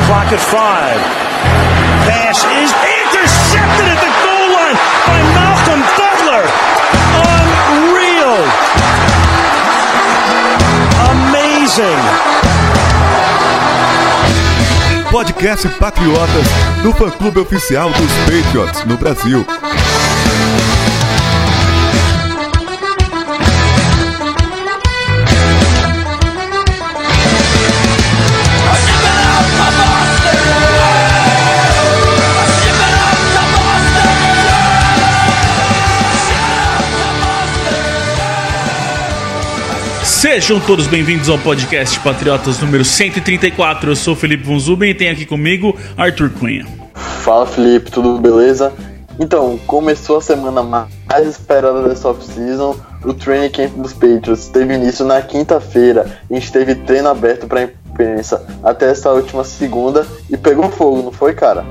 clock at 5. Pass is intercepted at the goal line by Malcolm Butler. Unreal. Amazing. Podcast Patriotas, do fã-clube oficial dos Patriots no Brasil. Sejam todos bem-vindos ao podcast Patriotas número 134. Eu sou o Felipe Von Zuben e tem aqui comigo Arthur Cunha. Fala, Felipe, tudo beleza? Então, começou a semana mais esperada dessa off-season. O training camp dos Patriots teve início na quinta-feira. A gente teve treino aberto para a imprensa até essa última segunda e pegou fogo, não foi, cara?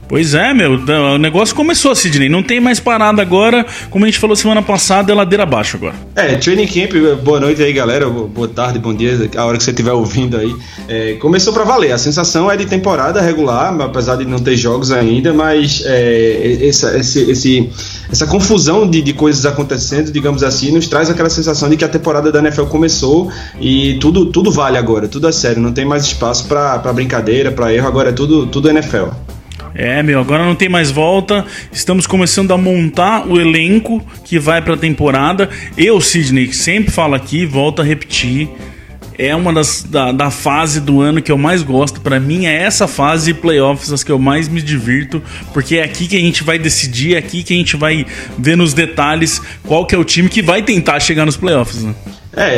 Pois é, meu, o negócio começou, Sidney, não tem mais parada agora, como a gente falou semana passada, é ladeira abaixo agora. Training camp, boa noite aí, galera, boa tarde, bom dia, a hora que você estiver ouvindo aí. Começou pra valer, a sensação é de temporada regular, apesar de não ter jogos ainda, mas essa confusão de coisas acontecendo, digamos assim, nos traz aquela sensação de que a temporada da NFL começou e tudo vale agora, tudo é sério, não tem mais espaço pra brincadeira, pra erro, agora é tudo NFL. Agora não tem mais volta. Estamos começando a montar o elenco que vai pra temporada. Eu, Sidney, sempre falo aqui, volto a repetir, é uma da fase do ano que eu mais gosto. Pra mim é essa fase de playoffs as que eu mais me divirto, porque é aqui que a gente vai decidir, é aqui que a gente vai ver nos detalhes qual que é o time que vai tentar chegar nos playoffs, né?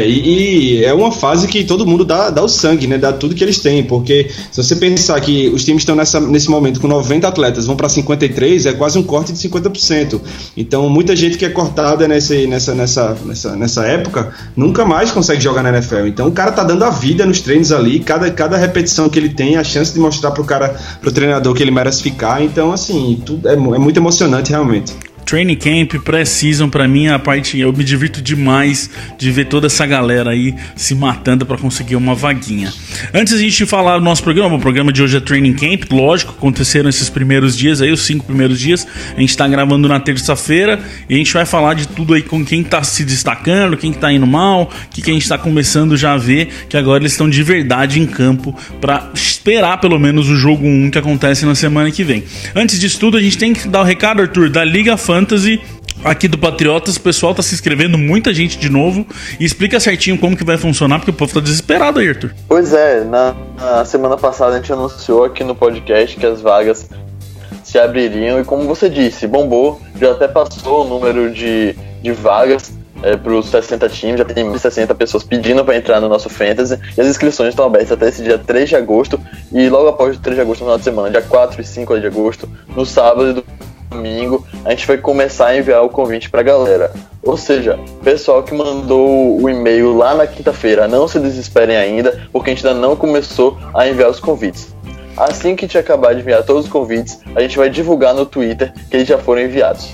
E é uma fase que todo mundo dá o sangue, né? Dá tudo que eles têm, porque se você pensar que os times estão nesse momento com 90 atletas, vão para 53, é quase um corte de 50%. Então muita gente que é cortada nessa época nunca mais consegue jogar na NFL. Então o cara tá dando a vida nos treinos ali, cada repetição que ele tem, a chance de mostrar pro treinador que ele merece ficar. Então assim, tudo é muito emocionante realmente. Training Camp, Pré-Season, pra mim, a parte... Eu me divirto demais de ver toda essa galera aí se matando pra conseguir uma vaguinha. Antes de a gente falar do nosso programa, o programa de hoje é Training Camp, lógico, aconteceram esses primeiros dias aí, os 5 primeiros dias. A gente tá gravando na terça-feira e a gente vai falar de tudo aí com quem tá se destacando, quem tá indo mal, o que a gente tá começando já a ver, que agora eles estão de verdade em campo pra esperar pelo menos o jogo 1 que acontece na semana que vem. Antes disso tudo, a gente tem que dar o recado, Arthur, da Liga Fantasy aqui do Patriotas. O pessoal tá se inscrevendo, muita gente de novo, e explica certinho como que vai funcionar, porque o povo tá desesperado aí, Arthur. Pois é, na semana passada a gente anunciou aqui no podcast que as vagas se abririam e, como você disse, bombou, já até passou o número de vagas para os 60 times, já tem 60 pessoas pedindo para entrar no nosso Fantasy, e as inscrições estão abertas até esse dia 3 de agosto, e logo após o 3 de agosto, no final de semana, dia 4 e 5 de agosto, no sábado e domingo, a gente vai começar a enviar o convite pra galera. Ou seja, pessoal que mandou o e-mail lá na quinta-feira, não se desesperem ainda, porque a gente ainda não começou a enviar os convites. Assim que a gente acabar de enviar todos os convites, a gente vai divulgar no Twitter que eles já foram enviados.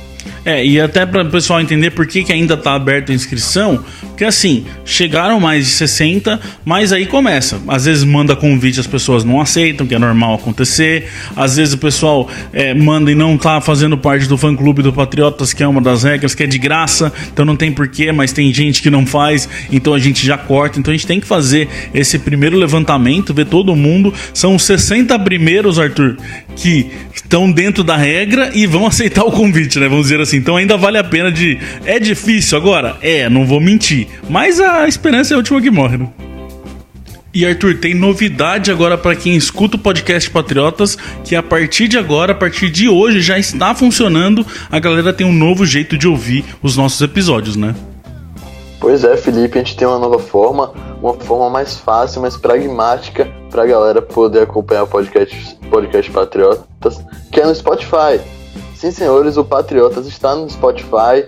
E até para o pessoal entender por que ainda tá aberta a inscrição, porque assim, chegaram mais de 60, mas aí começa. Às vezes manda convite, as pessoas não aceitam, que é normal acontecer. Às vezes o pessoal manda e não tá fazendo parte do fã-clube do Patriotas, que é uma das regras, que é de graça, então não tem porquê, mas tem gente que não faz, então a gente já corta. Então a gente tem que fazer esse primeiro levantamento, ver todo mundo. São os 60 primeiros, Arthur, que estão dentro da regra e vão aceitar o convite, né? Vamos dizer assim. Então ainda vale a pena de... É difícil agora? Não vou mentir. Mas a esperança é a última que morre, né? E Arthur, tem novidade agora para quem escuta o podcast Patriotas, que a partir de agora, a partir de hoje, já está funcionando. A galera tem um novo jeito de ouvir os nossos episódios, né? Pois é, Felipe, a gente tem uma nova forma, uma forma mais fácil, mais pragmática para a galera poder acompanhar o podcast Patriotas, que é no Spotify. Sim, senhores, o Patriotas está no Spotify.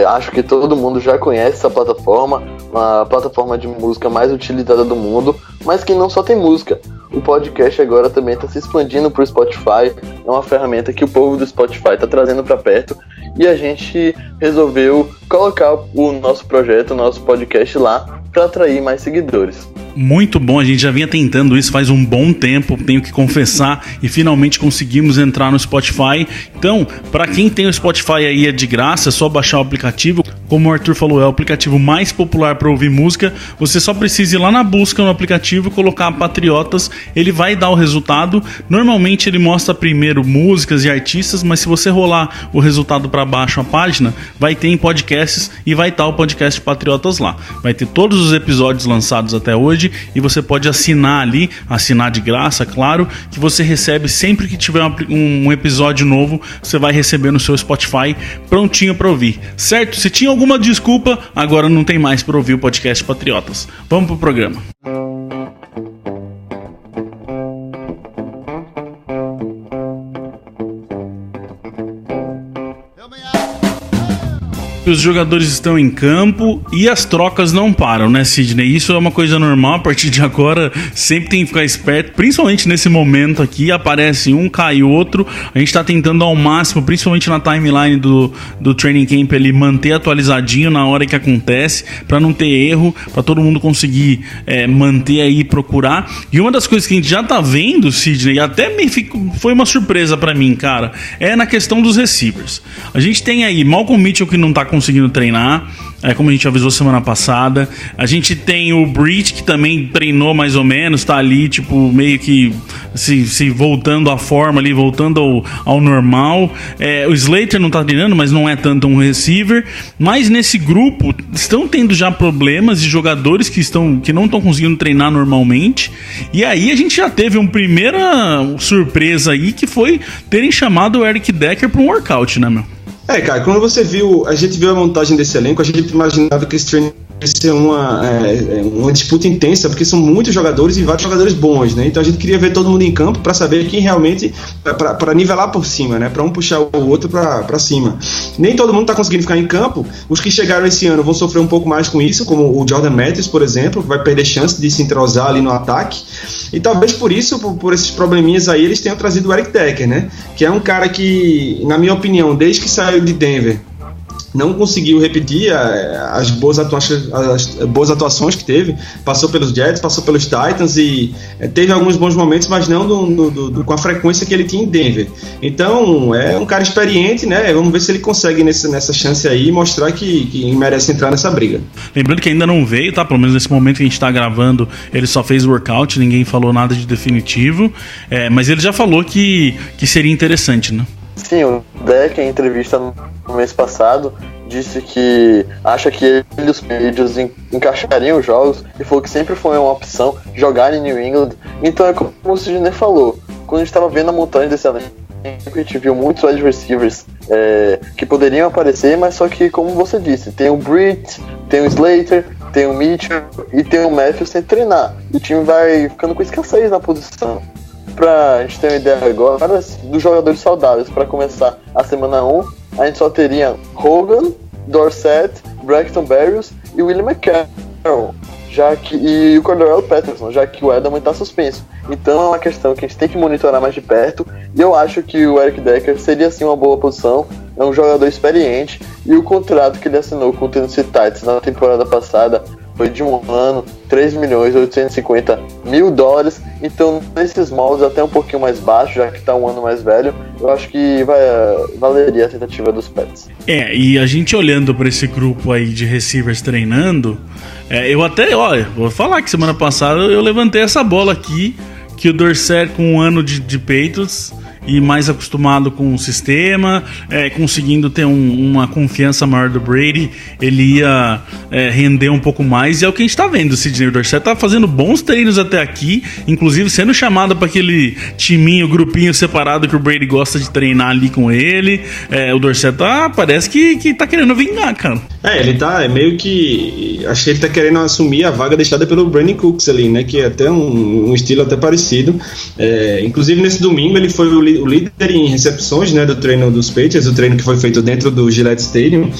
Acho que todo mundo já conhece essa plataforma, uma plataforma de música mais utilizada do mundo, mas que não só tem música. O podcast agora também está se expandindo para o Spotify, é uma ferramenta que o povo do Spotify está trazendo para perto, e a gente resolveu colocar o nosso projeto, o nosso podcast lá, para atrair mais seguidores. Muito bom, a gente já vinha tentando isso faz um bom tempo, tenho que confessar, e finalmente conseguimos entrar no Spotify. Então, para quem tem o Spotify aí é de graça, é só baixar o aplicativo. Como o Arthur falou, é o aplicativo mais popular para ouvir música. Você só precisa ir lá na busca no aplicativo, colocar Patriotas, ele vai dar o resultado. Normalmente ele mostra primeiro músicas e artistas, mas se você rolar o resultado para baixo a página, vai ter em podcasts e vai estar o podcast Patriotas lá. Vai ter todos os episódios lançados até hoje e você pode assinar ali, assinar de graça, claro, que você recebe sempre que tiver um episódio novo, você vai receber no seu Spotify prontinho para ouvir, certo? Se tinha alguma desculpa, agora não tem mais para ouvir o podcast Patriotas. Vamos pro programa. Os jogadores estão em campo e as trocas não param, né, Sidney? Isso é uma coisa normal, a partir de agora sempre tem que ficar esperto, principalmente nesse momento aqui, aparece um, cai outro, a gente tá tentando ao máximo, principalmente na timeline do Training Camp, ele manter atualizadinho na hora que acontece, pra não ter erro, pra todo mundo conseguir manter aí, procurar. E uma das coisas que a gente já tá vendo, Sidney, até foi uma surpresa pra mim, cara, é na questão dos receivers. A gente tem aí Malcolm Mitchell que não tá conseguindo treinar, como a gente avisou semana passada. A gente tem o Breach que também treinou mais ou menos, tá ali tipo meio que se voltando à forma ali, voltando ao normal. O Slater não tá treinando, mas não é tanto um receiver. Mas nesse grupo estão tendo já problemas de jogadores que não estão conseguindo treinar normalmente. E aí a gente já teve uma primeira surpresa aí, que foi terem chamado o Eric Decker para um workout, né, meu? Cara, quando a gente viu a montagem desse elenco, a gente imaginava que esse treino ia ser uma disputa intensa, porque são muitos jogadores e vários jogadores bons, né? Então a gente queria ver todo mundo em campo para saber quem realmente, para nivelar por cima, né? Para um puxar o outro para cima. Nem todo mundo está conseguindo ficar em campo. Os que chegaram esse ano vão sofrer um pouco mais com isso, como o Jordan Matthews, por exemplo, que vai perder chance de se entrosar ali no ataque. E talvez por isso, por esses probleminhas aí, eles tenham trazido o Eric Decker, né? Que é um cara que, na minha opinião, desde que saiu de Denver, não conseguiu repetir as boas atuações que teve. Passou pelos Jets, passou pelos Titans e teve alguns bons momentos, mas não com a frequência que ele tinha em Denver. Então é um cara experiente, né? Vamos ver se ele consegue nessa chance aí mostrar que merece entrar nessa briga. Lembrando que ainda não veio, tá? Pelo menos nesse momento que a gente tá gravando, ele só fez workout, ninguém falou nada de definitivo, mas ele já falou que seria interessante, né? Sim, o Deck, em entrevista no mês passado, disse que acha que ele e os Patriots encaixariam os jogos e falou que sempre foi uma opção jogar em New England. Então é como o Sidney falou, quando a gente estava vendo a montagem desse elenco, a gente viu muitos wide receivers que poderiam aparecer, mas só que, como você disse, tem o Britt, tem o Slater, tem o Mitchell e tem o Matthews sem treinar. E o time vai ficando com escassez na posição. Pra gente ter uma ideia agora dos jogadores saudáveis, para começar a semana 1, a gente só teria Hogan, Dorsett, Braxton Berrios e Willie McCarroll, e o Cordarrelle Patterson, já que o Edelman está suspenso. Então é uma questão que a gente tem que monitorar mais de perto, e eu acho que o Eric Decker seria sim uma boa posição. É um jogador experiente, e o contrato que ele assinou com o Tennessee Titans na temporada passada foi de um ano, $3.850.000. Então, nesses moldes, até um pouquinho mais baixo, já que está um ano mais velho, eu acho que valeria a tentativa dos Pets. E a gente olhando para esse grupo aí de receivers treinando, eu até, vou falar que semana passada eu levantei essa bola aqui, que o Dorsett, com um ano de Patriots e mais acostumado com o sistema, conseguindo ter uma confiança maior do Brady, ele ia render um pouco mais, e é o que a gente tá vendo. O Sidney Dorsett tá fazendo bons treinos até aqui, inclusive sendo chamado para aquele grupinho separado que o Brady gosta de treinar ali com ele. O Dorsett parece que tá querendo vingar, cara. Ele tá meio que, acho que ele tá querendo assumir a vaga deixada pelo Brandon Cooks ali, né, que é até um estilo até parecido. Inclusive nesse domingo ele foi o líder em recepções, né, do treino dos Patriots, o treino que foi feito dentro do Gillette Stadium.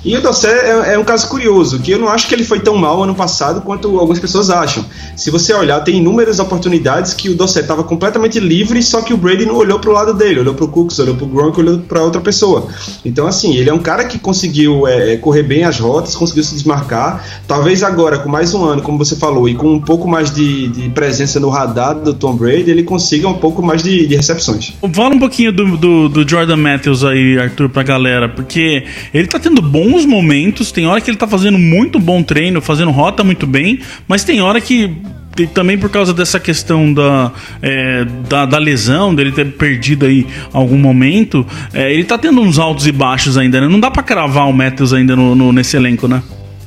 E o Dossé é um caso curioso, que eu não acho que ele foi tão mal ano passado quanto algumas pessoas acham. Se você olhar, tem inúmeras oportunidades que o Dossé estava completamente livre, só que o Brady não olhou pro lado dele, olhou pro Cooks, olhou pro Gronk, olhou para outra pessoa. Então, assim, ele é um cara que conseguiu correr bem as rotas, conseguiu se desmarcar. Talvez agora, com mais um ano, como você falou, e com um pouco mais de presença no radar do Tom Brady, ele consiga um pouco mais de recepções. Fala um pouquinho do Jordan Matthews aí, Arthur, pra galera, porque ele tá tendo bons momentos, tem hora que ele tá fazendo muito bom treino, fazendo rota muito bem, mas tem hora que também por causa dessa questão da lesão, dele ter perdido aí algum momento, ele tá tendo uns altos e baixos ainda, né? Não dá pra cravar o Matthews ainda nesse elenco, né?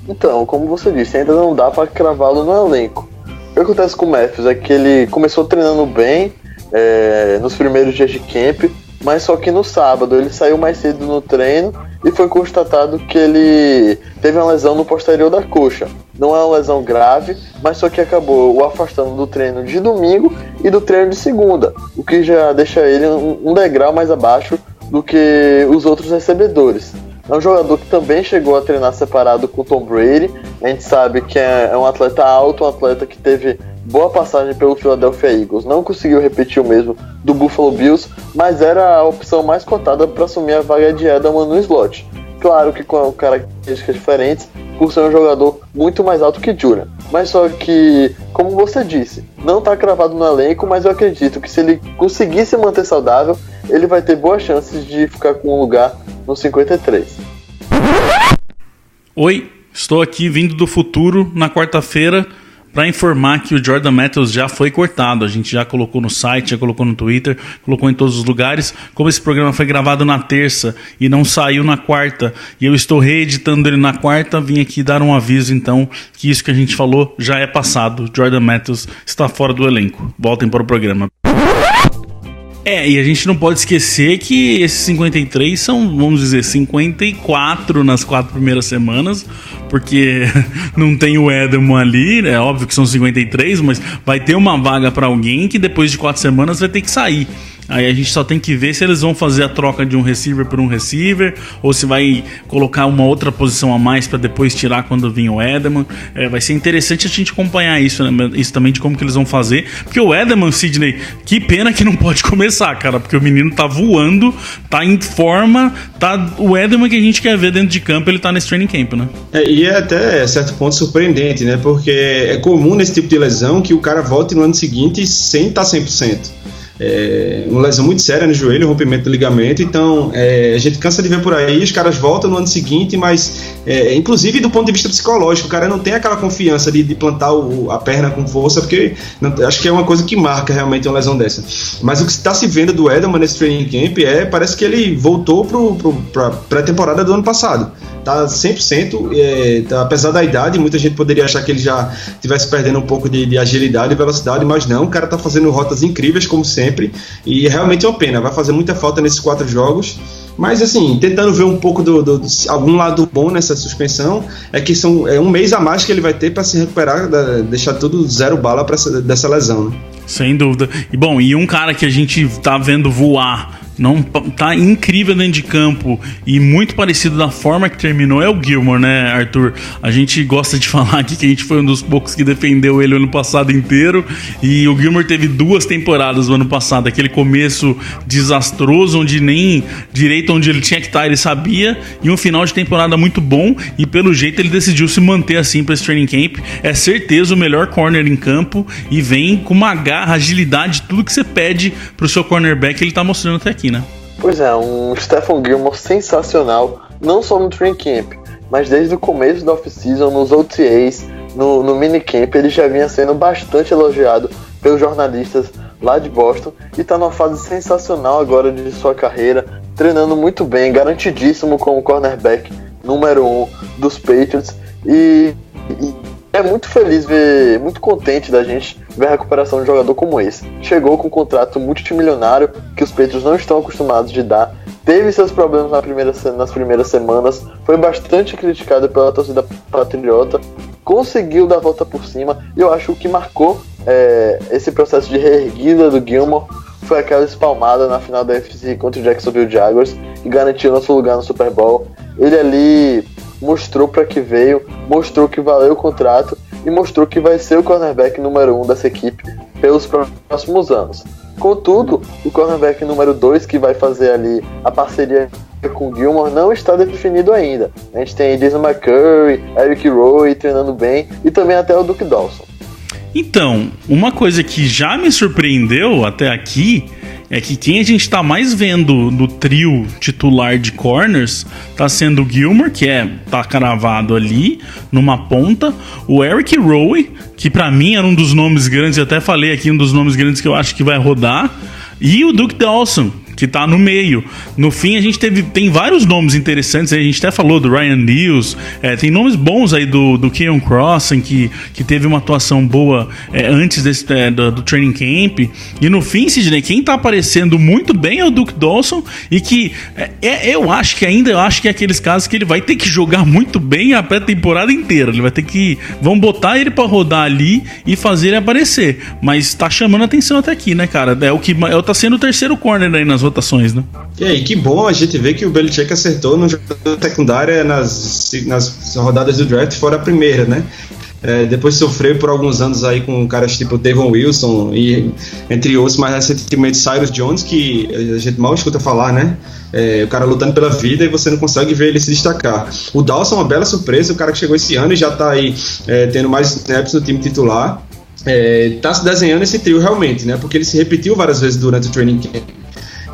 Então, como você disse, ainda não dá pra cravá-lo no elenco. O que acontece com o Matthews é que ele começou treinando bem nos primeiros dias de camp, mas só que no sábado ele saiu mais cedo no treino e foi constatado que ele teve uma lesão no posterior da coxa. Não é uma lesão grave, mas só que acabou o afastando do treino de domingo e do treino de segunda, o que já deixa ele um degrau mais abaixo do que os outros recebedores. É um jogador que também chegou a treinar separado com o Tom Brady. A gente sabe que é um atleta alto, um atleta que teve boa passagem pelo Philadelphia Eagles. Não conseguiu repetir o mesmo do Buffalo Bills, mas era a opção mais cotada para assumir a vaga de Edelman no slot. Claro que com características diferentes, por ser um jogador muito mais alto que Julian. Mas só que, como você disse, não está cravado no elenco, mas eu acredito que se ele conseguir se manter saudável, ele vai ter boas chances de ficar com um lugar no 53. Oi, estou aqui vindo do futuro na quarta-feira para informar que o Jordan Matthews já foi cortado. A gente já colocou no site, já colocou no Twitter, colocou em todos os lugares. Como esse programa foi gravado na terça e não saiu na quarta, e eu estou reeditando ele na quarta, vim aqui dar um aviso então que isso que a gente falou já é passado. Jordan Matthews está fora do elenco. Voltem para o programa. E a gente não pode esquecer que esses 53 são, vamos dizer, 54 nas 4 primeiras semanas, porque não tem o Edelman ali, é óbvio que são 53, mas vai ter uma vaga para alguém que depois de 4 semanas vai ter que sair. Aí a gente só tem que ver se eles vão fazer a troca de um receiver por um receiver, ou se vai colocar uma outra posição a mais para depois tirar quando vir o Edelman. Vai ser interessante a gente acompanhar isso, né? Isso também de como que eles vão fazer. Porque o Edelman, Sidney, que pena que não pode começar, cara, porque o menino tá voando, tá em forma, tá o Edelman que a gente quer ver dentro de campo, ele tá nesse training camp, né? E é até certo ponto surpreendente, né? Porque é comum nesse tipo de lesão que o cara volte no ano seguinte sem estar 100%. Uma lesão muito séria no joelho, rompimento do ligamento. Então a gente cansa de ver por aí, os caras voltam no ano seguinte, mas inclusive do ponto de vista psicológico, o cara não tem aquela confiança de plantar a perna com força, porque acho que é uma coisa que marca realmente uma lesão dessa. Mas o que está se vendo do Edelman nesse training camp parece que ele voltou para pré-temporada do ano passado. Tá 100%, apesar da idade, muita gente poderia achar que ele já estivesse perdendo um pouco de agilidade e velocidade, mas não, o cara tá fazendo rotas incríveis como sempre, e realmente é uma pena, vai fazer muita falta nesses 4 jogos, mas assim, tentando ver um pouco algum lado bom nessa suspensão, é que é um mês a mais que ele vai ter para se recuperar, deixar tudo zero bala dessa lesão, né? Sem dúvida. E um cara que a gente tá vendo voar, não tá incrível dentro de campo e muito parecido da forma que terminou, é o Gilmore, né, Arthur? A gente gosta de falar aqui que a gente foi um dos poucos que defendeu ele o ano passado inteiro, e o Gilmore teve 2 temporadas no ano passado, aquele começo desastroso, onde nem direito onde ele tinha que estar ele sabia, e um final de temporada muito bom, e pelo jeito ele decidiu se manter assim para esse training camp. É certeza o melhor corner em campo, e vem com uma garra, agilidade, tudo que você pede pro seu cornerback, ele tá mostrando até aqui, né? Pois é, um Stephon Gilmore sensacional, não só no training camp, mas desde o começo da off-season, nos OTAs, no minicamp, ele já vinha sendo bastante elogiado pelos jornalistas lá de Boston, e tá numa fase sensacional agora de sua carreira, treinando muito bem, garantidíssimo como cornerback número 1 dos Patriots, e é muito feliz ver, muito contente da gente ver a recuperação de um jogador como esse. Chegou com um contrato multimilionário que os Patriots não estão acostumados de dar, teve seus problemas nas primeiras semanas, foi bastante criticado pela torcida patriota, conseguiu dar a volta por cima, e eu acho que o que marcou esse processo de reerguida do Gilmore foi aquela espalmada na final da NFC contra o Jacksonville Jaguars, que garantiu nosso lugar no Super Bowl. Ele ali mostrou para que veio, mostrou que valeu o contrato e mostrou que vai ser o cornerback número 1 dessa equipe pelos próximos anos. Contudo, o cornerback número 2, que vai fazer ali a parceria com o Gilmore, não está definido ainda. A gente tem Jason McCurry, Eric Rowe treinando bem e também até o Duke Dawson. Então, uma coisa que já me surpreendeu até aqui é que quem a gente tá mais vendo no trio titular de corners tá sendo o Gilmore, que tá cravado ali numa ponta, o Eric Rowe, que pra mim era um dos nomes grandes, eu até falei aqui, um dos nomes grandes que eu acho que vai rodar, e o Duke Dawson, que tá no meio. No fim, a gente tem vários nomes interessantes, a gente até falou do Ryan Neals, tem nomes bons aí do Keon Crossen, que teve uma atuação boa antes do training camp, e no fim, Sidney, quem tá aparecendo muito bem é o Duke Dawson, e que eu acho que é aqueles casos que ele vai ter que jogar muito bem a pré-temporada inteira, ele vai ter que, vão botar ele pra rodar ali e fazer ele aparecer, mas tá chamando a atenção até aqui, né, cara, tá sendo o terceiro corner aí nas rotações, né? E aí, que bom a gente ver que o Belichick acertou no jogador secundária nas rodadas do draft, fora a primeira, né? Depois sofreu por alguns anos aí com caras tipo Tavon Wilson e entre outros, mais recentemente Cyrus Jones, que a gente mal escuta falar, né? O cara lutando pela vida e você não consegue ver ele se destacar. O Dawson é uma bela surpresa, o cara que chegou esse ano e já tá aí tendo mais snaps no time titular. Tá se desenhando esse trio realmente, né? Porque ele se repetiu várias vezes durante o training camp.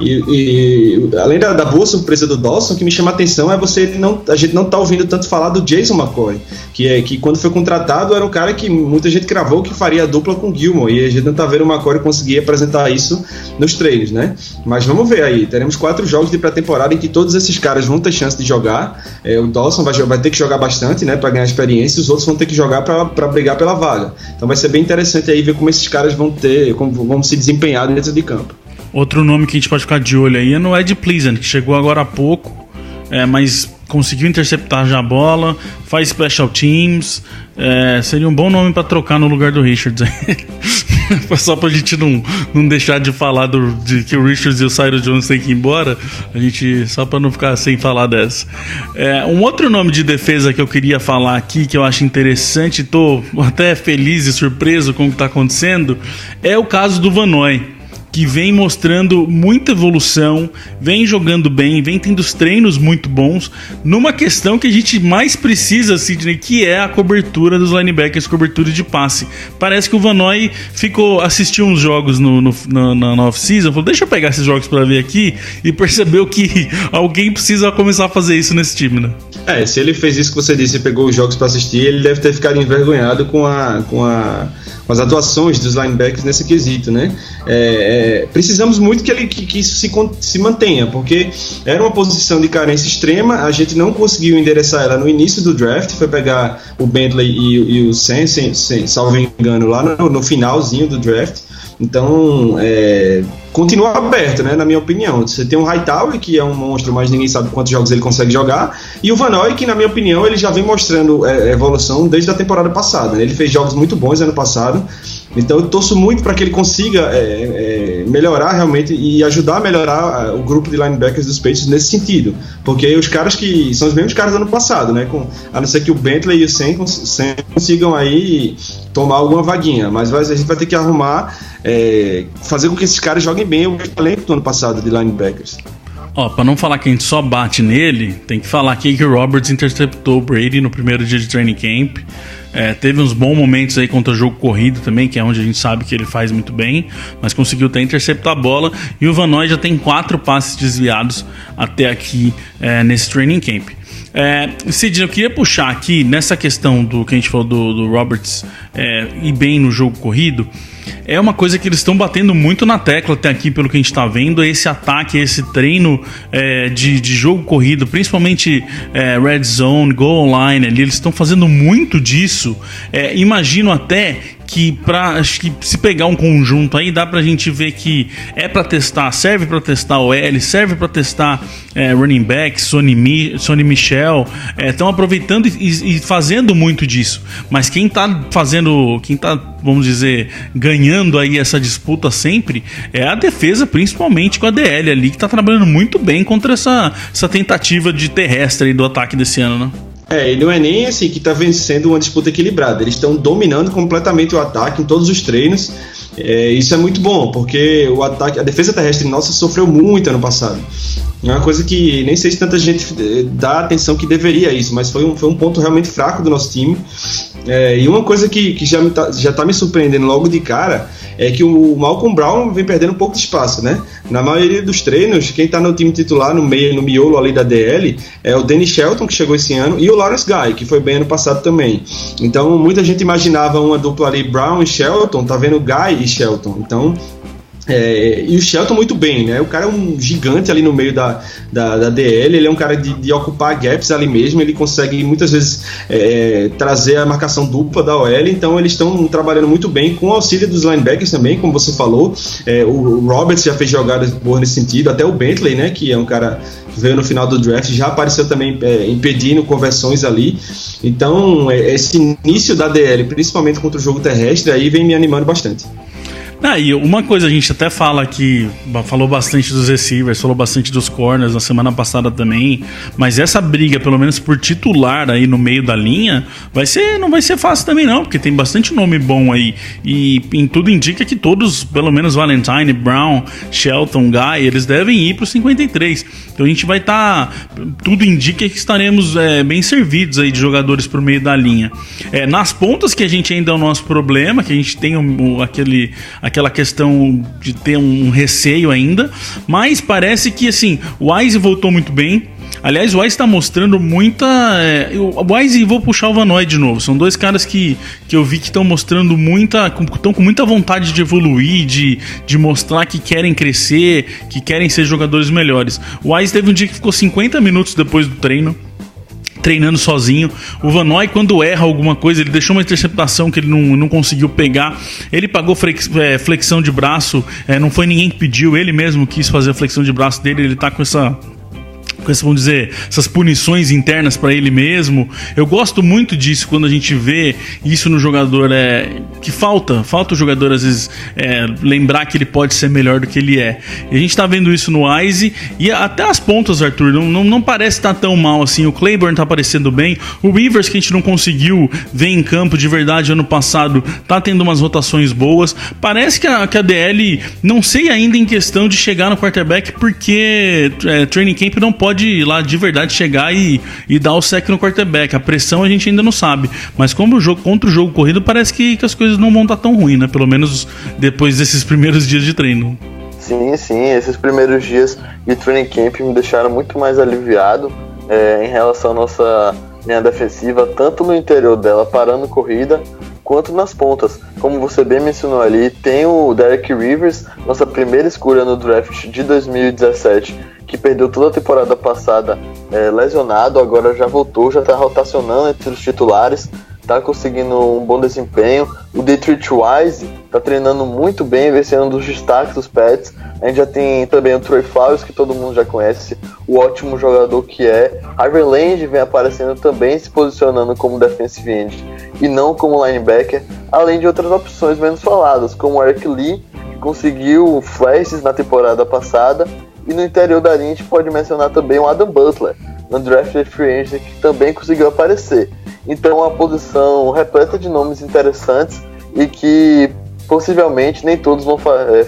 E além da boa surpresa do Dawson, o que me chama a atenção é a gente não tá ouvindo tanto falar do Jason McCoy, que quando foi contratado era um cara que muita gente cravou que faria a dupla com o Gilmore, e a gente não tá vendo o McCoy conseguir apresentar isso nos treinos, né? Mas vamos ver aí, teremos 4 jogos de pré-temporada em que todos esses caras vão ter chance de jogar. O Dawson vai ter que jogar bastante, né, para ganhar experiência, e os outros vão ter que jogar para brigar pela vaga. Então vai ser bem interessante aí ver como esses caras vão se desempenhar dentro de campo. Outro nome que a gente pode ficar de olho aí é no Ed Pleasant, que chegou agora há pouco, mas conseguiu interceptar já a bola, faz special teams, seria um bom nome para trocar no lugar do Richards. Só pra gente não deixar de falar de que o Richards e o Cyrus Jones têm que ir embora, só pra não ficar sem falar dessa. Um outro nome de defesa que eu queria falar aqui, que eu acho interessante, tô até feliz e surpreso com o que tá acontecendo, é o caso do Van Noy, que vem mostrando muita evolução, vem jogando bem, vem tendo os treinos muito bons, numa questão que a gente mais precisa, Sidney, que é a cobertura dos linebackers, cobertura de passe. Parece que o Van Noy assistiu uns jogos na off-season, falou, deixa eu pegar esses jogos pra ver aqui, e percebeu que alguém precisa começar a fazer isso nesse time, né? Se ele fez isso que você disse e pegou os jogos pra assistir, ele deve ter ficado envergonhado com as atuações dos linebackers nesse quesito, né? Precisamos muito que isso se mantenha, porque era uma posição de carência extrema, a gente não conseguiu endereçar ela no início do draft, foi pegar o Bentley e o Sam, salvo engano, lá no finalzinho do draft. Então, continua aberto, né, na minha opinião. Você tem o Hightower, que é um monstro, mas ninguém sabe quantos jogos ele consegue jogar, e o Van Noy, que na minha opinião ele já vem mostrando evolução desde a temporada passada, né? Ele fez jogos muito bons ano passado, então eu torço muito para que ele consiga melhorar realmente e ajudar a melhorar o grupo de linebackers dos Patriots nesse sentido, porque os caras que são os mesmos caras do ano passado, né? A não ser que o Bentley e o Sam consigam aí tomar alguma vaguinha, mas a gente vai ter que arrumar, fazer com que esses caras joguem bem o talento do ano passado de linebackers. Pra não falar que a gente só bate nele, tem que falar aqui que o Roberts interceptou o Brady no primeiro dia de training camp. Teve uns bons momentos aí contra o jogo corrido também, que é onde a gente sabe que ele faz muito bem, mas conseguiu até interceptar a bola. E o Van Noy já tem 4 passes desviados até aqui nesse training camp. Sidney, eu queria puxar aqui nessa questão do que a gente falou do Roberts ir bem no jogo corrido. É uma coisa que eles estão batendo muito na tecla até aqui, pelo que a gente está vendo, esse ataque, esse treino de jogo corrido, principalmente red zone, goal line ali, eles estão fazendo muito disso. Imagino até que acho que se pegar um conjunto aí, dá pra gente ver que pra testar, serve pra testar OL, serve pra testar running back, Sonny Michel, estão aproveitando e fazendo muito disso, mas quem tá, vamos dizer, ganhando aí essa disputa sempre é a defesa, principalmente com a DL ali, que tá trabalhando muito bem contra essa tentativa de terrestre aí do ataque desse ano, né? E não é nem assim que tá vencendo uma disputa equilibrada. Eles estão dominando completamente o ataque em todos os treinos. Isso é muito bom, porque a defesa terrestre nossa sofreu muito ano passado. É uma coisa que nem sei se tanta gente dá a atenção que deveria a isso, mas foi um ponto realmente fraco do nosso time. E uma coisa que já tá me surpreendendo logo de cara é que o Malcolm Brown vem perdendo um pouco de espaço, né? Na maioria dos treinos, quem tá no time titular, no miolo ali da DL, é o Danny Shelton, que chegou esse ano, e o Lawrence Guy, que foi bem ano passado também. Então, muita gente imaginava uma dupla ali, Brown e Shelton, tá vendo Guy e Shelton. Então, e o Shelton muito bem, né? O cara é um gigante ali no meio da DL, ele é um cara de ocupar gaps ali mesmo, ele consegue muitas vezes trazer a marcação dupla da OL, então eles estão trabalhando muito bem com o auxílio dos linebackers também, como você falou. O Roberts já fez jogadas boas nesse sentido, até o Bentley, né, que é um cara que veio no final do draft, já apareceu também impedindo conversões ali. Então esse início da DL, principalmente contra o jogo terrestre, aí vem me animando bastante. E uma coisa a gente até fala aqui, falou bastante dos receivers, falou bastante dos corners na semana passada também, mas essa briga, pelo menos por titular aí no meio da linha, não vai ser fácil também não, porque tem bastante nome bom aí, e em tudo indica que todos, pelo menos Valentine, Brown, Shelton, Guy, eles devem ir pro 53, então a gente vai tudo indica que estaremos bem servidos aí de jogadores por meio da linha. Nas pontas que a gente ainda é o nosso problema, que a gente tem aquela questão de ter um receio ainda, mas parece que assim, o Wise voltou muito bem. Aliás, o Wise está mostrando muita... o Wise e vou puxar o Van Noy de novo. São dois caras que eu vi que estão mostrando estão com muita vontade de evoluir, de mostrar que querem crescer, que querem ser jogadores melhores. O Wise teve um dia que ficou 50 minutos depois do treino treinando sozinho. O Van Noy, quando erra alguma coisa, ele deixou uma interceptação que ele não conseguiu pegar, ele pagou flexão de braço, não foi ninguém que pediu, ele mesmo quis fazer a flexão de braço dele, ele tá com vamos dizer, essas punições internas para ele mesmo. Eu gosto muito disso quando a gente vê isso no jogador, que falta o jogador às vezes lembrar que ele pode ser melhor do que ele é. E a gente tá vendo isso no Wise e até as pontas, Arthur, não parece estar tão mal assim. O Claiborne tá aparecendo bem, o Rivers, que a gente não conseguiu ver em campo de verdade ano passado, tá tendo umas rotações boas. Parece que a DL, não sei ainda em questão de chegar no quarterback, porque training camp não pode ir lá de verdade chegar e dar o sec no quarterback. A pressão a gente ainda não sabe, mas como contra o jogo corrido parece que as coisas não vão estar tão ruins, né? Pelo menos depois desses primeiros dias de treino. Sim, esses primeiros dias de training camp me deixaram muito mais aliviado em relação à nossa linha defensiva, tanto no interior dela parando corrida, quanto nas pontas. Como você bem mencionou ali, tem o Derek Rivers, nossa primeira escolha no draft de 2017, que perdeu toda a temporada passada lesionado, agora já voltou, já está rotacionando entre os titulares, está conseguindo um bom desempenho. O Detroit Wise está treinando muito bem, vem sendo um dos destaques dos Pets. A gente já tem também o Trey Flowers, que todo mundo já conhece, o ótimo jogador que é. Harvey Land vem aparecendo também, se posicionando como defensive end e não como linebacker, além de outras opções menos faladas, como o Eric Lee, que conseguiu flashes na temporada passada. E no interior da linha a gente pode mencionar também o Adam Butler, no draft de free agent, que também conseguiu aparecer. Então é uma posição repleta de nomes interessantes e que possivelmente nem todos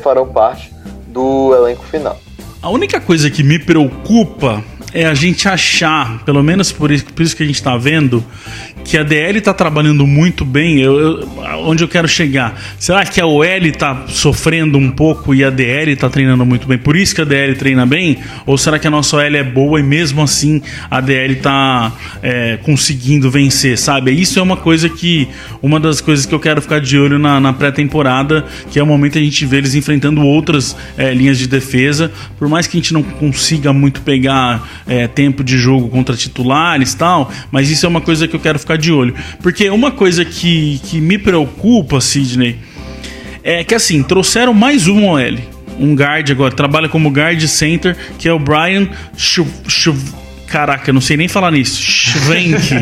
farão parte do elenco final. A única coisa que me preocupa é a gente achar, pelo menos por isso que a gente está vendo, que a DL está trabalhando muito bem. Onde eu quero chegar? Será que a OL está sofrendo um pouco e a DL está treinando muito bem? Por isso que a DL treina bem? Ou será que a nossa OL é boa e mesmo assim a DL está conseguindo vencer, sabe? Isso é uma das coisas que eu quero ficar de olho na pré-temporada, que é o momento a gente vê eles enfrentando outras linhas de defesa. Por mais que a gente não consiga muito pegar tempo de jogo contra titulares e tal, mas isso é uma coisa que eu quero ficar de olho, porque uma coisa que me preocupa, Sidney, é que assim, trouxeram mais um OL, um guard agora, trabalha como guard center, que é o Brian caraca, eu não sei nem falar nisso.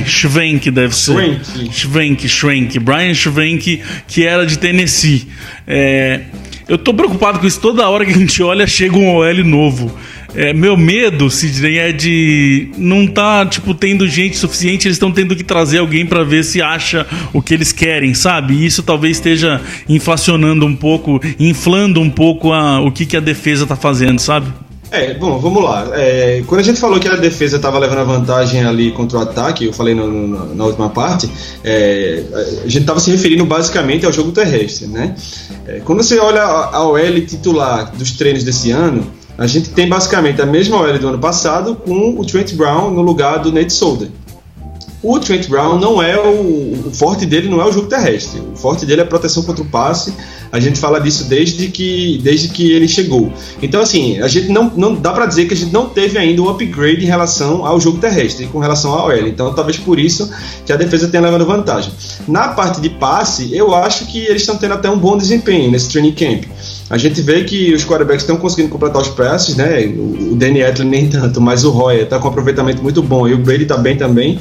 Schwenk deve ser. Schwenk. Brian Schwenk, que era de Tennessee. Eu tô preocupado com isso. Toda hora que a gente olha, chega um OL novo. Meu medo, Sidney, é de não tá, tipo, tendo gente suficiente, eles estão tendo que trazer alguém pra ver se acha o que eles querem, sabe? E isso talvez esteja inflacionando um pouco, inflando um pouco o que a defesa tá fazendo, sabe? Bom, vamos lá. Quando a gente falou que a defesa estava levando a vantagem ali contra o ataque, eu falei na última parte, a gente estava se referindo basicamente ao jogo terrestre, né? Quando você olha a OL titular dos treinos desse ano, a gente tem basicamente a mesma OL do ano passado com o Trent Brown no lugar do Nate Solder. O Trent Brown não é o forte dele não é o jogo terrestre. O forte dele é a proteção contra o passe. A gente fala disso desde que ele chegou. Então, assim, a gente não dá para dizer que a gente não teve ainda um upgrade em relação ao jogo terrestre, com relação ao OL. Então, talvez por isso que a defesa tenha levado vantagem. Na parte de passe, eu acho que eles estão tendo até um bom desempenho nesse training camp. A gente vê que os quarterbacks estão conseguindo completar os passes, né? O Danny Etling nem tanto, mas o Hoyer está com um aproveitamento muito bom e o Brady está bem também.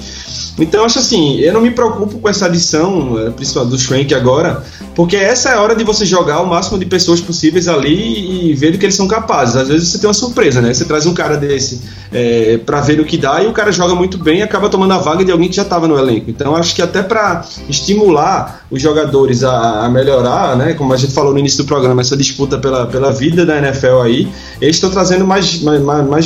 Então, acho assim, eu não me preocupo com essa adição, principalmente do Schwenk agora, porque essa é a hora de você jogar o máximo de pessoas possíveis ali e ver do que eles são capazes. Às vezes você tem uma surpresa, né? Você traz um cara desse para ver o que dá e o cara joga muito bem e acaba tomando a vaga de alguém que já estava no elenco. Então, acho que até para estimular os jogadores a melhorar, né? Como a gente falou no início do programa, essa disputa pela vida da NFL aí, eles estão trazendo mais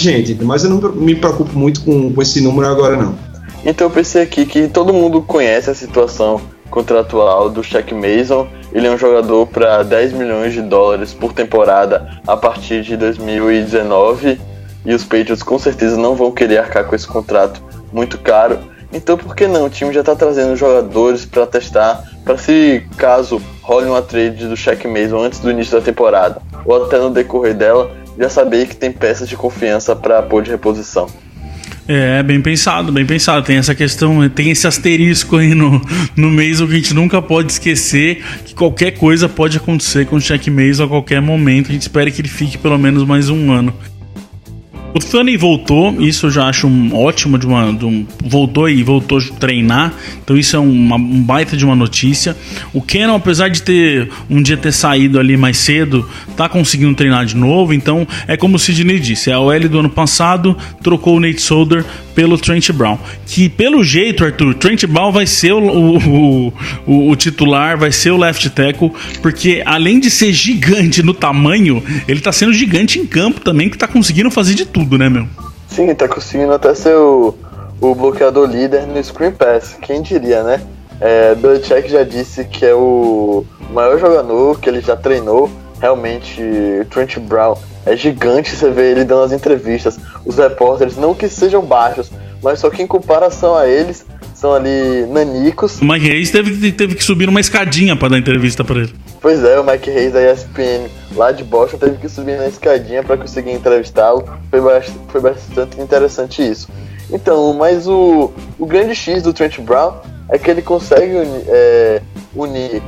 gente. Mas eu não me preocupo muito com esse número agora, não. Então eu pensei aqui que todo mundo conhece a situação contratual do Shaq Mason. Ele é um jogador para $10 milhões por temporada a partir de 2019 e os Patriots com certeza não vão querer arcar com esse contrato muito caro. Então por que não? O time já está trazendo jogadores para testar, para se caso role uma trade do Shaq Mason antes do início da temporada ou até no decorrer dela, já saber que tem peças de confiança para pôr de reposição. Bem pensado. Tem essa questão, tem esse asterisco aí no Mason que a gente nunca pode esquecer, que qualquer coisa pode acontecer com o Shaq Mason a qualquer momento. A gente espera que ele fique pelo menos mais um ano. O Thurston voltou, isso eu já acho ótimo, voltou a treinar, então isso é um baita de uma notícia. O Cannon, apesar de ter saído ali mais cedo, tá conseguindo treinar de novo, então é como o Sidney disse, a OL do ano passado trocou o Nate Solder pelo Trent Brown, que pelo jeito, Arthur, Trent Brown vai ser o titular, vai ser o left tackle, porque além de ser gigante no tamanho, ele tá sendo gigante em campo também, que tá conseguindo fazer de tudo, né, meu? Sim, tá conseguindo até ser o bloqueador líder no screen pass, quem diria, né? Belichick já disse que é o maior jogador que ele já treinou. Realmente, o Trent Brown é gigante, você vê ele dando as entrevistas, os repórteres, não que sejam baixos, mas só que em comparação a eles, são ali nanicos. O Mike Hayes teve que subir uma escadinha pra dar entrevista pra ele. Pois é, o Mike Hayes da ESPN lá de Boston teve que subir na escadinha pra conseguir entrevistá-lo. Foi bastante interessante isso. Então, mas o grande X do Trent Brown é que ele consegue unir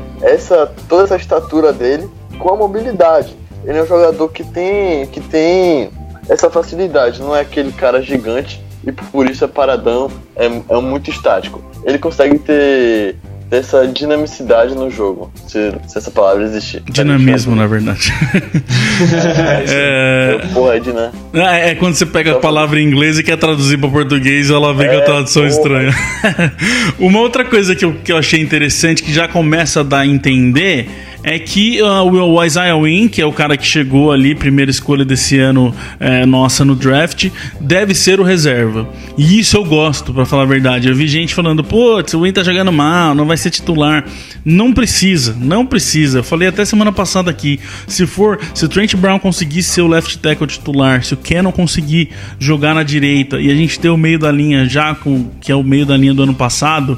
toda essa estatura dele com a mobilidade. Ele é um jogador que tem essa facilidade, não é aquele cara gigante e por isso é paradão, é muito estático. Ele consegue ter essa dinamicidade no jogo, se essa palavra existir. Dinamismo, na verdade. Né? É quando você pega a palavra em inglês e quer traduzir para português, ela vem com a tradução estranha. Uma outra coisa que eu achei interessante, que já começa a dar a entender, é que o Isaiah Wynn, que é o cara que chegou ali, primeira escolha desse ano nossa no draft, deve ser o reserva. E isso eu gosto, pra falar a verdade. Eu vi gente falando, putz, o Wynn tá jogando mal, não vai ser titular. Não precisa. Eu falei até semana passada aqui, se o Trent Brown conseguir ser o left tackle titular, se o Cannon conseguir jogar na direita e a gente ter o meio da linha que é o meio da linha do ano passado,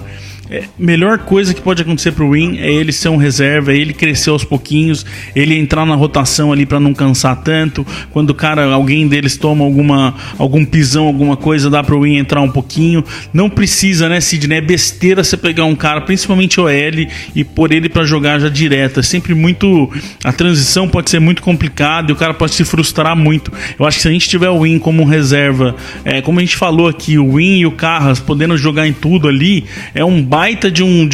melhor coisa que pode acontecer pro Wynn é ele ser um reserva, é ele crescer aos pouquinhos, ele entrar na rotação ali pra não cansar tanto. Quando alguém deles toma algum pisão, alguma coisa, dá pro Wynn entrar um pouquinho. Não precisa, né, Sidney? É besteira você pegar um cara, principalmente OL, e pôr ele pra jogar já direto. É sempre a transição pode ser muito complicada e o cara pode se frustrar muito. Eu acho que se a gente tiver o Wynn como reserva, como a gente falou aqui, o Wynn e o Carras podendo jogar em tudo ali, é um baita de um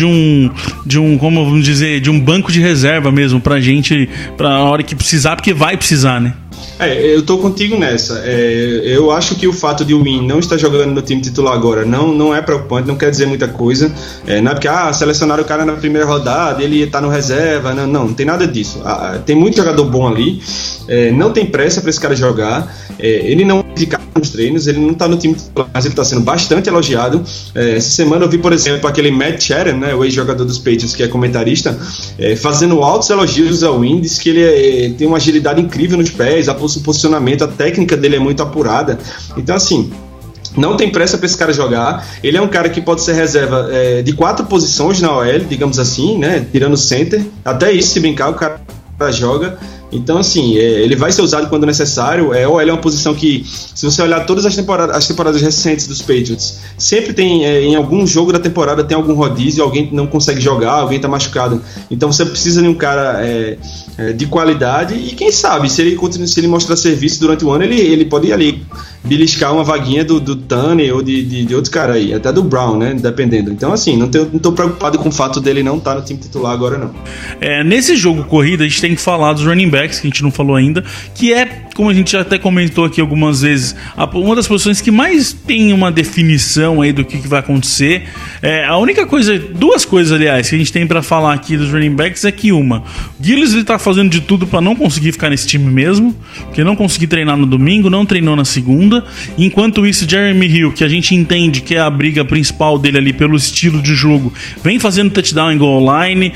como vamos dizer, de um banco de reserva mesmo pra gente, pra hora que precisar, porque vai precisar, né? Eu tô contigo nessa. Eu acho que o fato de o Win não estar jogando no time titular agora não é preocupante, não quer dizer muita coisa. Não é porque selecionaram o cara na primeira rodada, ele tá no reserva. Não tem nada disso. Tem muito jogador bom ali. Não tem pressa para esse cara jogar. Ele não fica nos treinos, ele não tá no time titular, mas ele tá sendo bastante elogiado. Essa semana eu vi, por exemplo, aquele Matt Shanahan, né, o ex-jogador dos Patriots, que é comentarista, fazendo altos elogios ao Win, diz que ele tem uma agilidade incrível nos pés, o posicionamento, a técnica dele é muito apurada. Então, assim, não tem pressa para esse cara jogar. Ele é um cara que pode ser reserva de 4 posições na OL, digamos assim, né, tirando o center. Até isso, se brincar, o cara joga. Então, assim, ele vai ser usado quando necessário. OL é uma posição que, se você olhar todas as temporadas recentes dos Patriots, sempre tem, em algum jogo da temporada, tem algum rodízio, alguém não consegue jogar, alguém tá machucado. Então você precisa de um cara de qualidade, e quem sabe, se ele mostrar serviço durante o ano, ele pode ir ali beliscar uma vaguinha do Tunney ou de outro cara aí, até do Brown, né, dependendo. Então, assim, não tô preocupado com o fato dele não estar no time titular agora, não. Nesse jogo corrida, a gente tem que falar dos running backs, que a gente não falou ainda, que como a gente já até comentou aqui algumas vezes, uma das posições que mais tem uma definição aí do que vai acontecer. A única coisa, 2 coisas, aliás, que a gente tem pra falar aqui dos running backs é que o Gillis, ele tá fazendo de tudo pra não conseguir ficar nesse time mesmo, porque não conseguiu treinar no domingo, não treinou na segunda. Enquanto isso, Jeremy Hill, que a gente entende que é a briga principal dele ali pelo estilo de jogo, vem fazendo touchdown em goal line,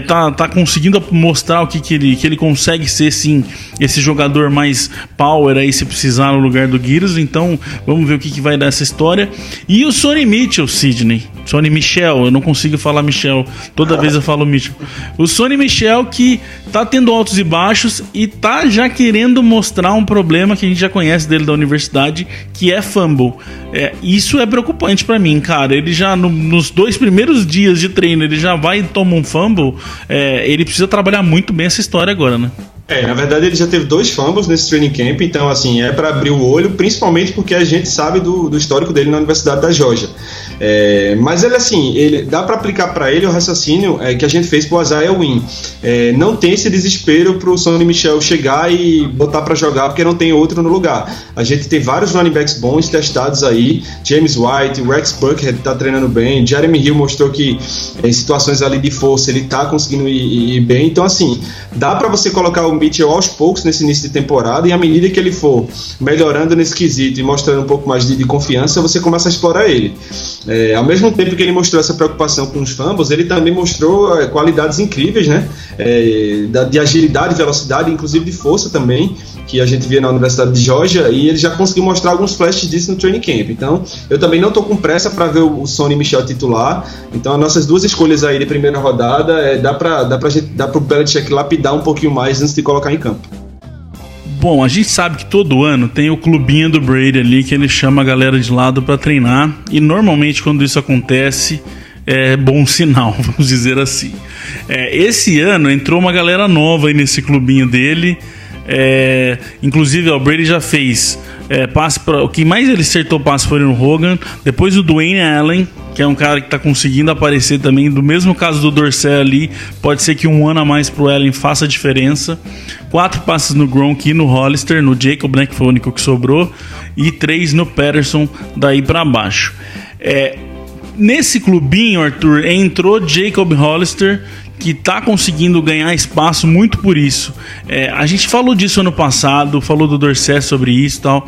tá conseguindo mostrar o que ele consegue ser, sim, esse jogador mais power aí, se precisar, no lugar do Gillis. Então vamos ver o que vai dar essa história. E o Sonny Mitchell, Sidney, Sonny Michel, eu não consigo falar Michel, toda vez eu falo Mitchell. O Sonny Michel, que tá tendo altos e baixos e tá já querendo mostrar um problema que a gente já conhece dele da universidade, que é fumble. Isso é preocupante pra mim, cara. Ele já, nos 2 primeiros dias de treino, ele já vai e toma um fumble. Ele precisa trabalhar muito bem essa história agora, né? Na verdade ele já teve 2 fumbles nesse training camp, então, assim, para abrir o olho, principalmente porque a gente sabe do histórico dele na Universidade da Georgia. Mas ele, assim, dá para aplicar para ele o raciocínio que a gente fez pro Isaiah Wynn. Não tem esse desespero pro Sonny Michel chegar e botar para jogar, porque não tem outro no lugar. A gente tem vários running backs bons testados aí, James White, o Rex Burkhead tá treinando bem, Jeremy Hill mostrou que em situações ali de força ele tá conseguindo ir bem. Então, assim, dá para você colocar o Mitchell aos poucos nesse início de temporada, e à medida que ele for melhorando nesse quesito e mostrando um pouco mais de confiança, você começa a explorar ele. Ao mesmo tempo que ele mostrou essa preocupação com os fumbles, ele também mostrou qualidades incríveis, né? De agilidade, velocidade, inclusive de força também, que a gente via na Universidade de Georgia, e ele já conseguiu mostrar alguns flashes disso no training camp. Então, eu também não estou com pressa para ver o Sonny Michel titular. Então, as nossas 2 escolhas aí de primeira rodada, dá para o Belichick lapidar um pouquinho mais antes de colocar em campo. Bom, a gente sabe que todo ano tem o clubinho do Brady ali, que ele chama a galera de lado para treinar, e normalmente quando isso acontece é bom sinal, vamos dizer assim. Esse ano entrou uma galera nova aí nesse clubinho dele. Inclusive o Brady já fez passe o que mais ele acertou passe foi no Hogan, depois o Dwayne Allen, que é um cara que está conseguindo aparecer também, do mesmo caso do Dorsett ali, pode ser que um ano a mais pro Allen faça diferença. 4 passes no Gronk e no Hollister, no Jacob, né, que foi o único que sobrou, e 3 no Patterson, daí para baixo. Nesse clubinho, Arthur, entrou Jacob Hollister, que tá conseguindo ganhar espaço muito por isso. A gente falou disso ano passado, falou do Dorsett sobre isso e tal.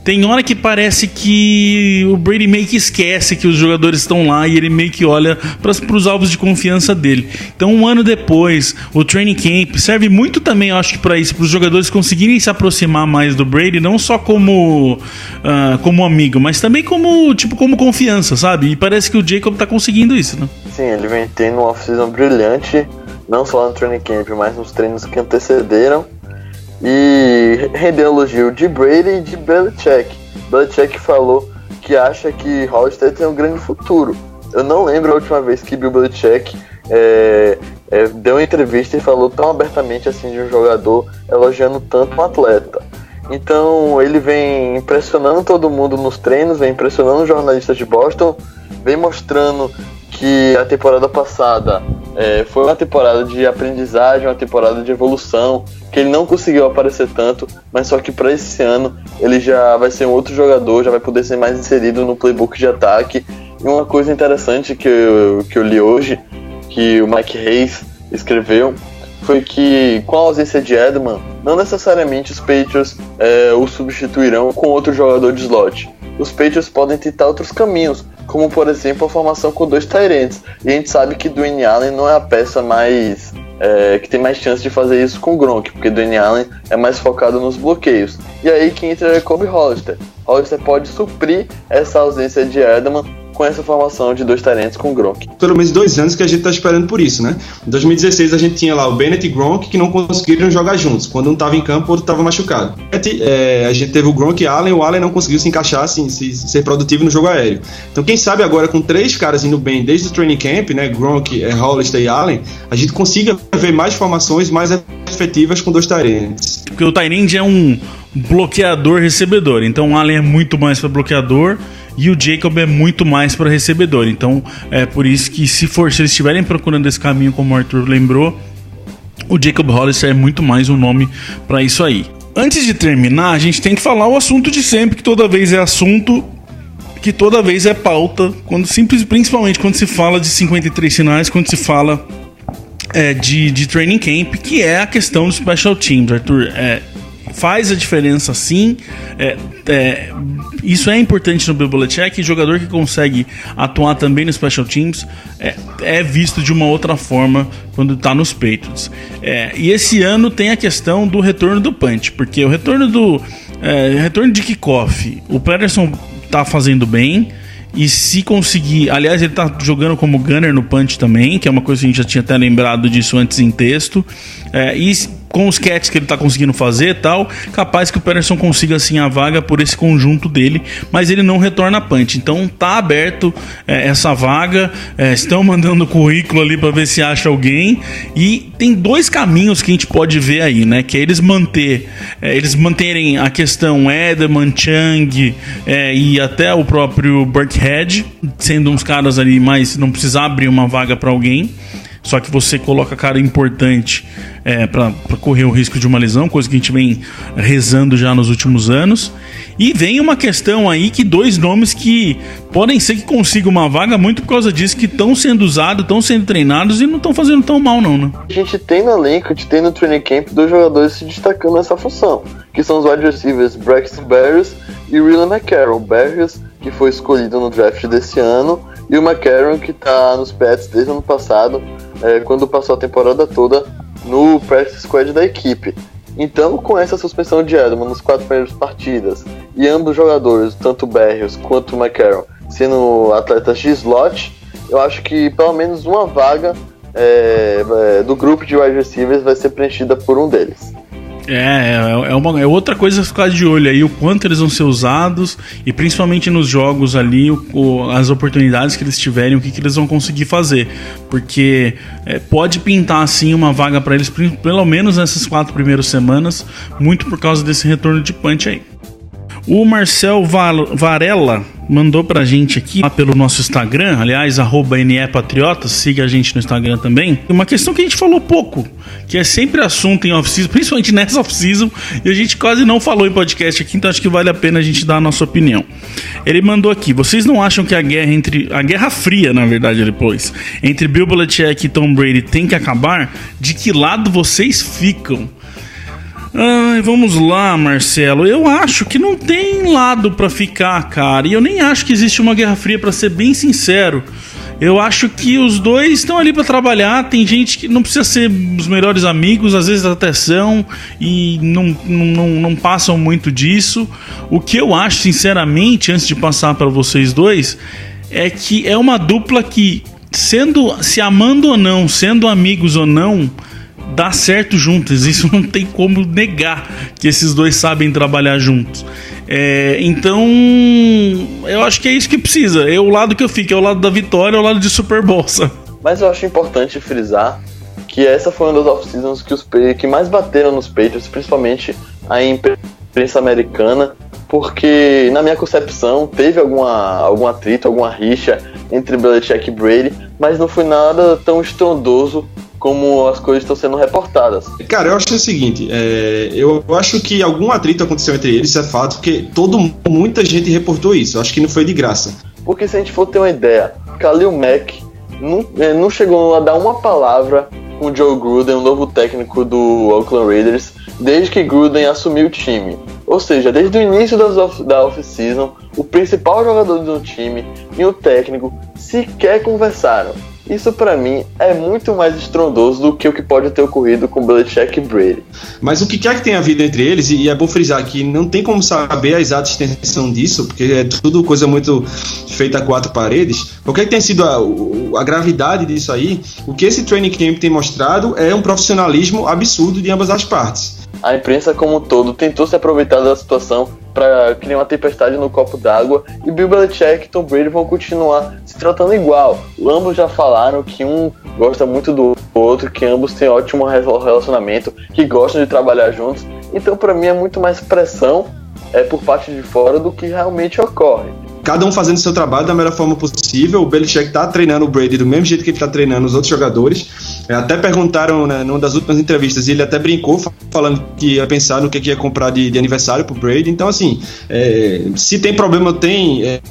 Tem hora que parece que o Brady meio que esquece que os jogadores estão lá e ele meio que olha para os alvos de confiança dele. Então, um ano depois, o training camp serve muito também, eu acho que para isso, para os jogadores conseguirem se aproximar mais do Brady, não só como amigo, mas também como confiança, sabe? E parece que o Jacob tá conseguindo isso, né? Sim, ele vem tendo uma off-season brilhante, não só no training camp, mas nos treinos que antecederam. E rendeu elogio de Brady e de Belichick. Belichick falou que acha que Hollister tem um grande futuro. Eu não lembro a última vez que Bill Belichick deu uma entrevista e falou tão abertamente assim de um jogador, elogiando tanto um atleta. Então ele vem impressionando todo mundo nos treinos, vem impressionando os jornalistas de Boston, vem mostrando que a temporada passada Foi uma temporada de aprendizagem, uma temporada de evolução, que ele não conseguiu aparecer tanto, mas só que para esse ano ele já vai ser um outro jogador, já vai poder ser mais inserido no playbook de ataque. E uma coisa interessante que eu li hoje, que o Mike Hayes escreveu, foi que com a ausência de Edelman, não necessariamente os Patriots o substituirão com outro jogador de slot. Os Patriots podem tentar outros caminhos, como por exemplo a formação com 2 tight ends. E a gente sabe que Dwayne Allen não é a peça mais que tem mais chance de fazer isso com o Gronk, porque Dwayne Allen é mais focado nos bloqueios. E aí quem entra é Kobe Hollister. Hollister pode suprir essa ausência de Edelman com essa formação de 2 tight ends com o Gronk. Pelo menos 2 anos que a gente tá esperando por isso, né? Em 2016 a gente tinha lá o Bennett e Gronk que não conseguiram jogar juntos. Quando um tava em campo, o outro tava machucado. A gente teve o Gronk e Allen, o Allen não conseguiu se encaixar, assim, ser produtivo no jogo aéreo. Então quem sabe agora com 3 caras indo bem desde o training camp, né? Gronk, Hollister e Allen, a gente consiga ver mais formações mais efetivas com 2 tight ends. Porque o tight end é um bloqueador recebedor, então o Allen é muito mais para bloqueador e o Jacob é muito mais para recebedor. Então é por isso que se eles estiverem procurando esse caminho, como o Arthur lembrou, o Jacob Hollister é muito mais um nome para isso aí. Antes de terminar, a gente tem que falar o assunto de sempre, que toda vez é assunto, que toda vez é pauta, principalmente quando se fala de 53 sinais, quando se fala de training camp, que é a questão do special teams, Arthur. Faz a diferença sim, isso é importante no Bill Belichick, e jogador que consegue atuar também no Special Teams é visto de uma outra forma quando está nos Patriots. E esse ano tem a questão do retorno do punch, porque o retorno de kickoff, o Pederson está fazendo bem. E se conseguir... Aliás, ele tá jogando como gunner no punch também, que é uma coisa que a gente já tinha até lembrado disso antes em texto. E com os catches que ele tá conseguindo fazer e tal, capaz que o Pederson consiga assim a vaga por esse conjunto dele, mas ele não retorna punch. Então tá aberto essa vaga, estão mandando currículo ali para ver se acha alguém. E tem 2 caminhos que a gente pode ver aí, né? Que é eles manterem a questão Edelman, Chung e até o próprio Burkhead, sendo uns caras ali, mas não precisar abrir uma vaga para alguém. Só que você coloca cara importante para correr o risco de uma lesão, coisa que a gente vem rezando já nos últimos anos. E vem uma questão aí que 2 nomes que podem ser que consigam uma vaga muito por causa disso, que estão sendo usados, estão sendo treinados e não estão fazendo tão mal não, né? A gente tem no elenco, a gente tem no training camp 2 jogadores se destacando nessa função, que são os wide receivers Braxton Berrios e William McCarron. Berrios, que foi escolhido no draft desse ano, e o McCarron, que está nos Pets desde o ano passado, quando passou a temporada toda no practice squad da equipe. Então, com essa suspensão de Edelman nos 4 primeiras partidas, e ambos jogadores, tanto o Berrios quanto o McCarron, sendo atletas de slot, eu acho que pelo menos uma vaga do grupo de wide receivers vai ser preenchida por um deles. É outra coisa a ficar de olho aí, o quanto eles vão ser usados, e principalmente nos jogos ali, as oportunidades que eles tiverem, o que eles vão conseguir fazer, porque pode pintar assim uma vaga para eles, pelo menos nessas 4 primeiras semanas, muito por causa desse retorno de punch aí. O Marcel Varela mandou pra gente aqui lá pelo nosso Instagram, aliás, @NEPatriotas, siga a gente no Instagram também. Uma questão que a gente falou pouco, que é sempre assunto em off-season, principalmente nessa off-season, e a gente quase não falou em podcast aqui, então acho que vale a pena a gente dar a nossa opinião. Ele mandou aqui: vocês não acham que a Guerra Fria, na verdade, ele pôs, entre Bill Belichick e Tom Brady tem que acabar? De que lado vocês ficam? Vamos lá, Marcelo. Eu acho que não tem lado pra ficar, cara. E eu nem acho que existe uma Guerra Fria, pra ser bem sincero. Eu acho que os dois estão ali pra trabalhar. Tem gente que não precisa ser os melhores amigos, às vezes até são, e não passam muito disso. O que eu acho, sinceramente, antes de passar pra vocês dois, é que é uma dupla que, se amando ou não, sendo amigos ou não, dá certo juntos. Isso não tem como negar, que esses dois sabem trabalhar juntos. Então eu acho que é isso que precisa. O lado que eu fico é o lado da vitória, é o lado de Super Bowl. Mas eu acho importante frisar que essa foi uma das off-seasons que mais bateram nos Patriots, principalmente a imprensa americana, porque, na minha concepção, teve algum atrito, alguma rixa entre Belichick e Brady, mas não foi nada tão estrondoso como as coisas estão sendo reportadas. Cara, eu acho o seguinte, eu acho que algum atrito aconteceu entre eles, isso é fato, porque muita gente reportou isso, eu acho que não foi de graça. Porque se a gente for ter uma ideia, Khalil Mack não chegou a dar uma palavra com o Joe Gruden, o novo técnico do Oakland Raiders, desde que Gruden assumiu o time. Ou seja, desde o início da off-season, o principal jogador do time e o técnico sequer conversaram. Isso pra mim é muito mais estrondoso do que o que pode ter ocorrido com Belichick e Brady. Mas o que quer que tenha havido entre eles, e é bom frisar que não tem como saber a exata extensão disso, porque é tudo coisa muito feita a quatro paredes. Qualquer que tenha sido a gravidade disso aí, o que esse training camp tem mostrado é um profissionalismo absurdo de ambas as partes. A imprensa como um todo tentou se aproveitar da situação para criar uma tempestade no copo d'água, e Bill Belichick e Tom Brady vão continuar se tratando igual. Ambos já falaram que um gosta muito do outro, que ambos têm ótimo relacionamento, que gostam de trabalhar juntos. Então, para mim, é muito mais pressão por parte de fora do que realmente ocorre. Cada um fazendo seu trabalho da melhor forma possível. O Belichick tá treinando o Brady do mesmo jeito que ele tá treinando os outros jogadores. Até perguntaram, né, numa das últimas entrevistas, e ele até brincou, falando que ia pensar no que ia comprar de aniversário pro Brady. Então, assim, se tem problema, tem.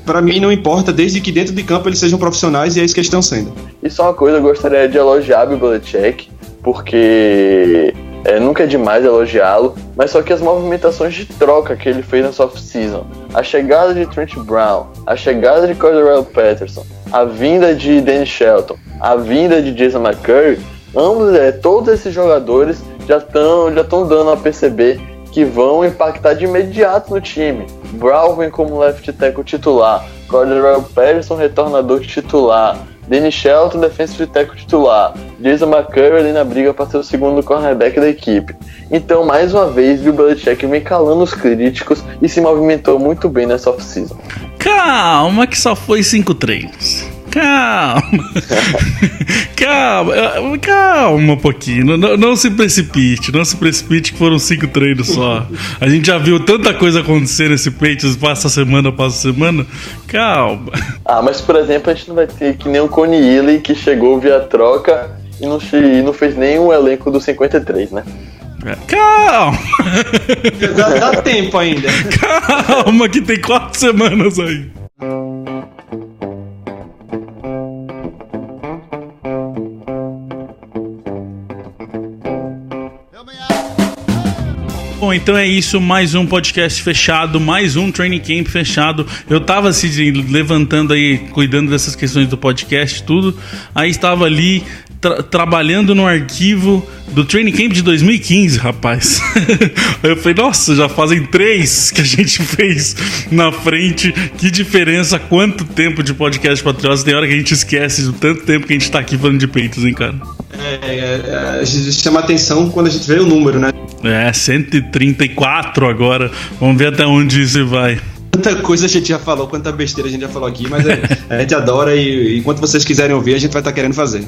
Pra mim não importa, desde que dentro de campo eles sejam profissionais, e é isso que eles estão sendo. Isso é uma coisa que eu gostaria de elogiar o Belichick, porque nunca é demais elogiá-lo, mas só que as movimentações de troca que ele fez nessa off-season, a chegada de Trent Brown, a chegada de Cordarrelle Patterson, a vinda de Danny Shelton, a vinda de Jason McCurry, todos esses jogadores já estão dando a perceber que vão impactar de imediato no time. Brown vem como left tackle titular, Cordarrelle Patterson retornador titular, Danny Shelton, defensive tackle titular, Jason McCurry ali na briga para ser o segundo cornerback da equipe. Então, mais uma vez, Bill Belichick vem calando os críticos e se movimentou muito bem nessa off-season. Calma que só foi 5 treinos. Calma um pouquinho. Não se precipite que foram 5 treinos só. A gente já viu tanta coisa acontecer nesse Patriots, passa semana. Calma. Mas por exemplo, a gente não vai ter que nem o Coney Ely, que chegou via troca e não fez nem o elenco do 53, né? Calma. Dá tempo ainda. Calma que tem 4 semanas aí. Bom, então é isso, mais um podcast fechado, mais um training camp fechado. Eu tava se levantando aí, cuidando dessas questões do podcast, tudo. Aí estava ali trabalhando no arquivo do training camp de 2015, rapaz. Aí eu falei, nossa, já fazem 3 que a gente fez na frente. Que diferença, quanto tempo de podcast Patriotas. Tem hora que a gente esquece do tanto tempo que a gente tá aqui falando de peitos, hein, cara. A gente chama atenção quando a gente vê o número, né? 134 agora. Vamos ver até onde isso vai. Quanta coisa a gente já falou, quanta besteira a gente já falou aqui, mas a gente adora e enquanto vocês quiserem ouvir, a gente vai estar querendo fazer.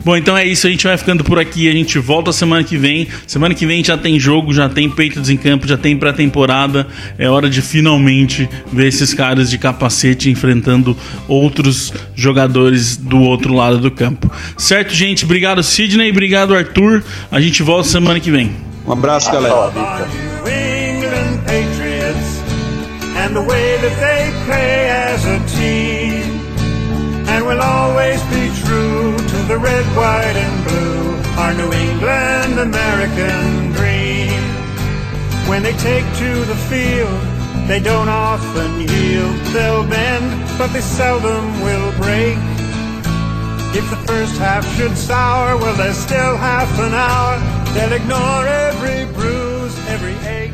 Bom, então é isso, a gente vai ficando por aqui, a gente volta semana que vem. Semana que vem já tem jogo, já tem Patriots em campo, já tem pré-temporada. É hora de finalmente ver esses caras de capacete enfrentando outros jogadores do outro lado do campo. Certo, gente? Obrigado, Sidney, obrigado, Arthur. A gente volta semana que vem. Um abraço, galera. And the way that they play as a team, and we'll always be true to the red, white and blue, our New England American dream. When they take to the field, they don't often yield. They'll bend, but they seldom will break. If the first half should sour, well, there's still half an hour. They'll ignore every bruise, every ache,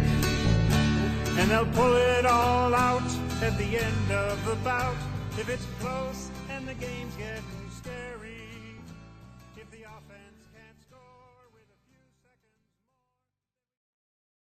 and they'll pull it all out at the end of the bout. If it's close and the game's getting